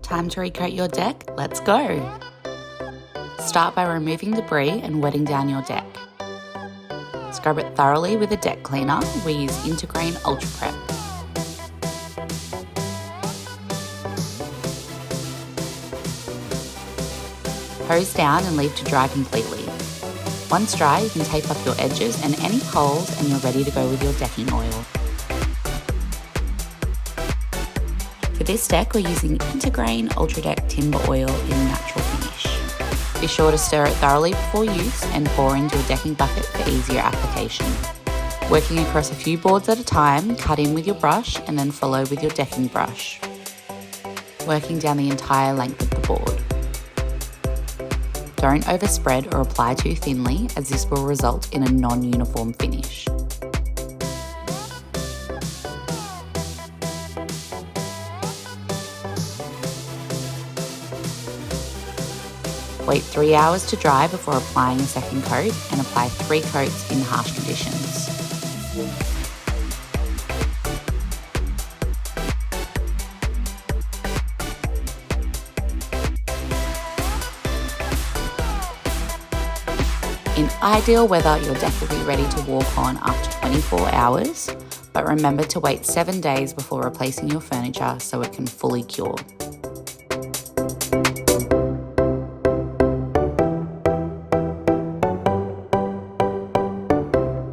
Time to recoat your deck? Let's go! Start by removing debris and wetting down your deck. Scrub it thoroughly with a deck cleaner. We use Intergrain Ultra Prep. Hose down and leave to dry completely. Once dry, you can tape up your edges and any holes and you're ready to go with your decking oil. For this deck, we're using Intergrain Ultra Deck Timber Oil in Natural Finish. Be sure to stir it thoroughly before use and pour into a decking bucket for easier application. Working across a few boards at a time, cut in with your brush and then follow with your decking brush. Working down the entire length of the board. Don't overspread or apply too thinly, as this will result in a non-uniform finish. Wait 3 hours to dry before applying a second coat and apply 3 coats in harsh conditions. In ideal weather, your deck will be ready to walk on after 24 hours, but remember to wait 7 days before replacing your furniture so it can fully cure.